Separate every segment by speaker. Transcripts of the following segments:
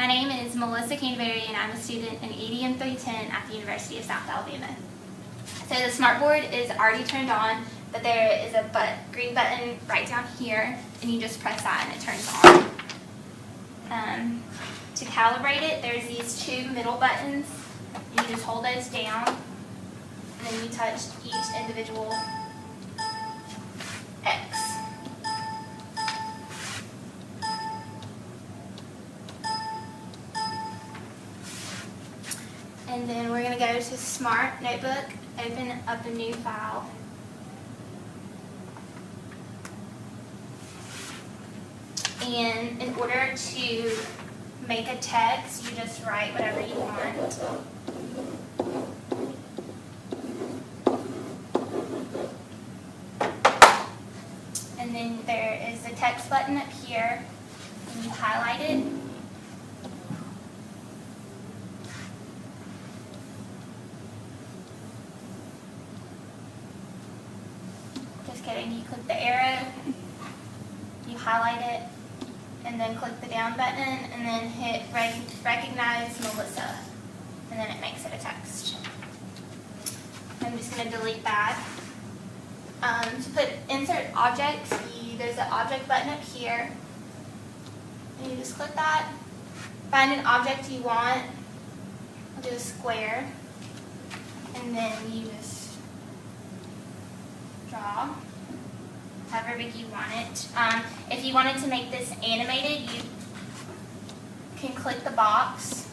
Speaker 1: My name is Melissa Canterbury, and I'm a student in EDM 310 at the University of South Alabama. So the SmartBoard is already turned on, but there is a green button right down here, and you just press that and it turns on. To calibrate it, there's these two middle buttons. You just hold those down, and then you touch each individual X. And then we're going to go to Smart Notebook, open up a new file. And in order to make a text, you just write whatever you want. And then there is a text button up here, and you highlight it. Just kidding, you click the arrow, you highlight it, and then click the down button, and then hit recognize Melissa, and then it makes it a text. I'm just going to delete that. To put insert objects, there's an object button up here, and you just click that. Find an object you want. I'll do a square, and then you just draw however big you want it. If you wanted to make this animated, you can click the box.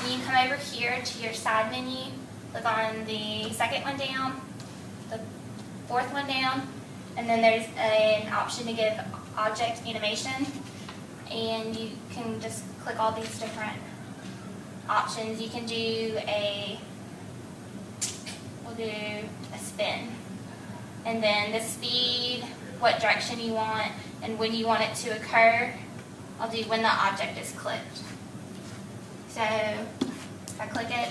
Speaker 1: And you come over here to your side menu, click on the second one down, the fourth one down, and then there's an option to give object animation, and you can just click all these different options. You can do we'll do a spin, and then the speed, what direction you want, and when you want it to occur. I'll do when the object is clicked. So if I click it,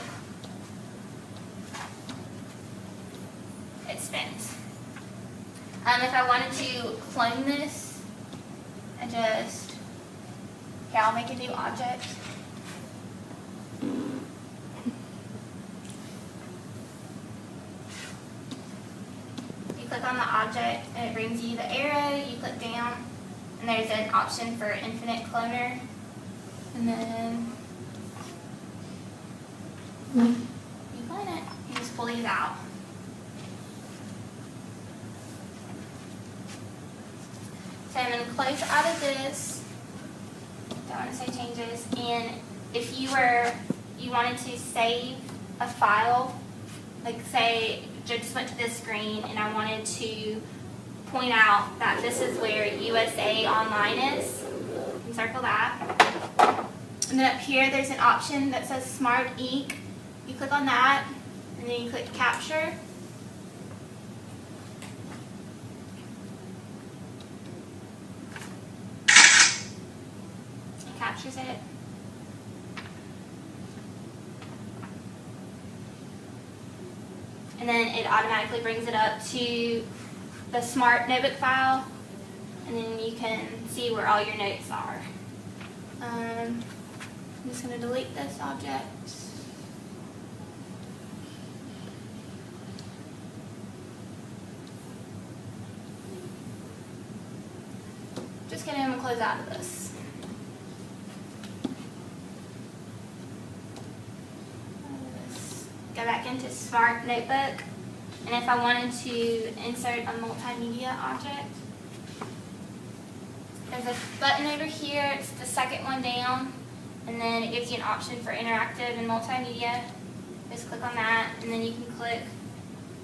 Speaker 1: it spins. If I wanted to clone this, I'll make a new object. You click on the object, and it brings you the arrow. You click down, and there's an option for infinite cloner, and then you clone it. You just pull these out. So I'm going to close out of this. Don't want to say changes. And if you wanted to save a file, like say I just went to this screen and I wanted to point out that this is where USA Online is, you can circle that. And then up here there's an option that says Smart Ink. You click on that, and then you click Capture. It captures it. And then it automatically brings it up to the Smart Notebook file, and then you can see where all your notes are. I'm just going to delete this object. Just kidding, I'm going to close out of this. Go back into Smart Notebook, and if I wanted to insert a multimedia object, there's a button over here. It's the second one down, and then it gives you an option for interactive and multimedia. Just click on that, and then you can click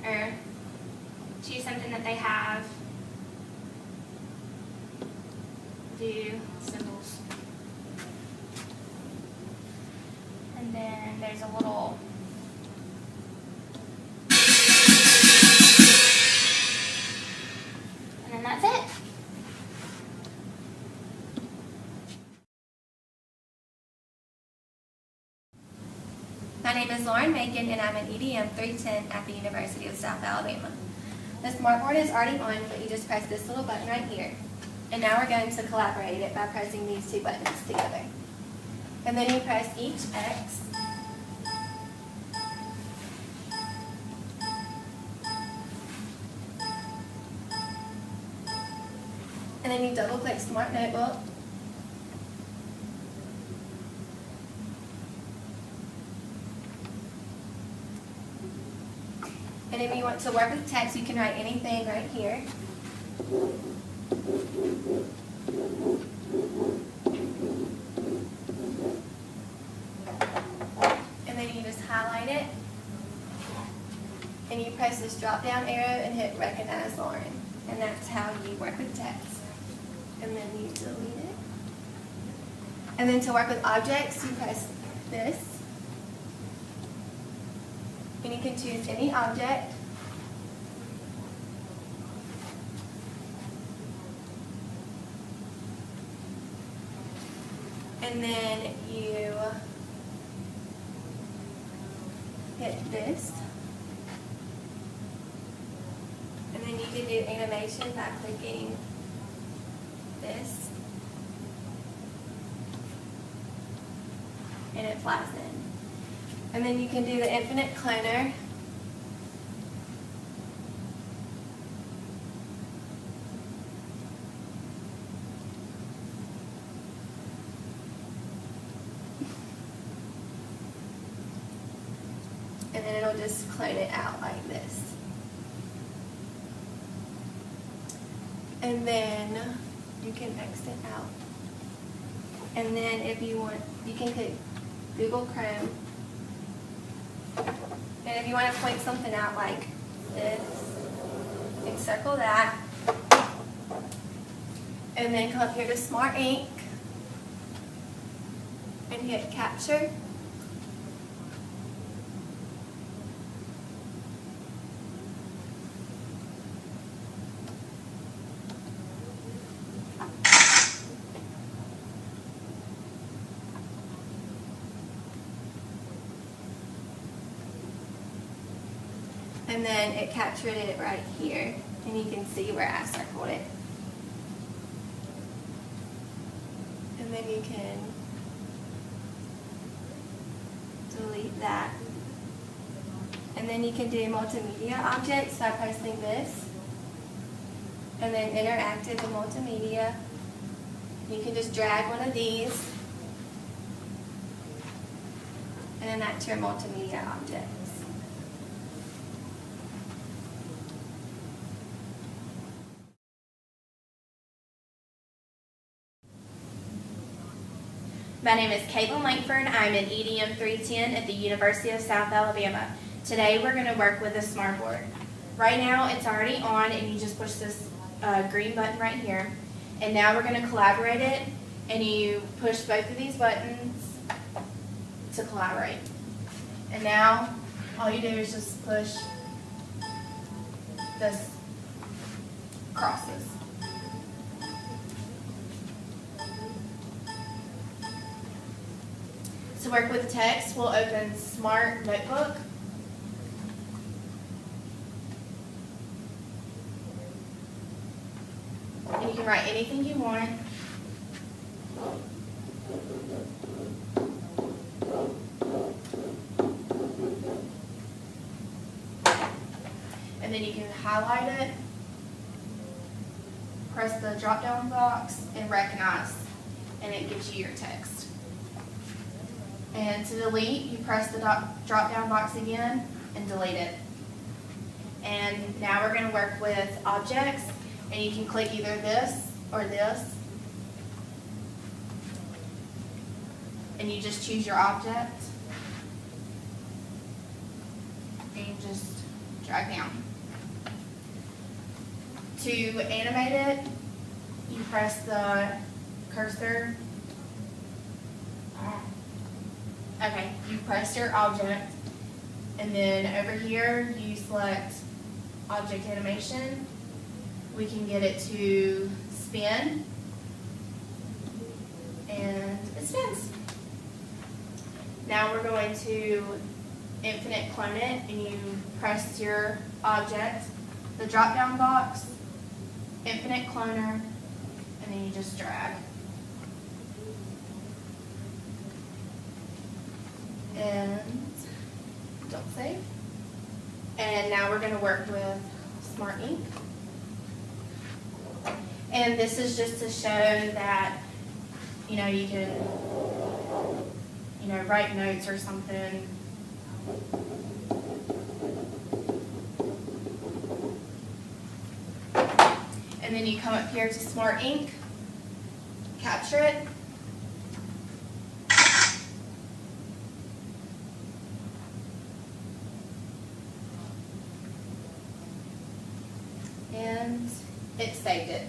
Speaker 1: or choose something that they have. Do symbols, and then there's a little and that's it.
Speaker 2: My name is Lauren Macon, and I'm an EDM 310 at the University of South Alabama. The SmartBoard is already on, but you just press this little button right here. And now we're going to collaborate it by pressing these two buttons together. And then you press each X. And then you double click Smart Notebook. And if you want to work with text, you can write anything right here. And then you just highlight it. And you press this drop down arrow and hit Recognize Lauren. And that's how you work with text. And then you delete it. And then to work with objects, you press this. And you can choose any object. And then you hit this. And then you can do animation by clicking this. And it flies in. And then you can do the infinite cloner. And then it'll just clone it out like this. And then you can exit out. And then if you want, you can click Google Chrome. And if you want to point something out like this, encircle that. And then come up here to Smart Ink and hit Capture. And then it captured it right here, and you can see where I circled it. And then you can delete that. And then you can do multimedia objects by pressing this. And then interactive and multimedia. You can just drag one of these. And then that's your multimedia objects.
Speaker 1: My name is Caitlin Langford. I'm an EDM 310 at the University of South Alabama. Today we're going to work with a SmartBoard. Right now it's already on and you just push this green button right here. And now we're going to collaborate it and you push both of these buttons to collaborate. And now all you do is just push this crosses. To work with text, we'll open Smart Notebook. And you can write anything you want. And then you can highlight it, press the drop-down box, and recognize, and it gives you your text. And to delete, you press the drop-down box again and delete it. And now we're going to work with objects, and you can click either this or this. And you just choose your object. And you just drag down. To animate it, you press the cursor. Okay, you press your object, and then over here you select object animation. We can get it to spin, and it spins. Now we're going to infinite clone it, and you press your object, the drop down box, infinite cloner, and then you just drag. And don't save. And now we're going to work with Smart Ink. And this is just to show that, you know, you can, you know, write notes or something. And then you come up here to Smart Ink, capture it. And it saved it.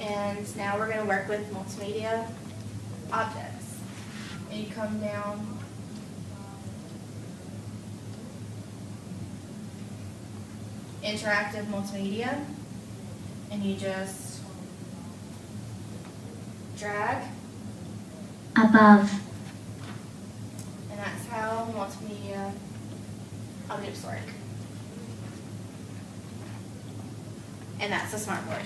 Speaker 1: And now we're going to work with multimedia objects. And you come down, interactive multimedia, and you just drag.
Speaker 3: Above.
Speaker 1: And that's how multimedia objects work. And that's the SmartBoard.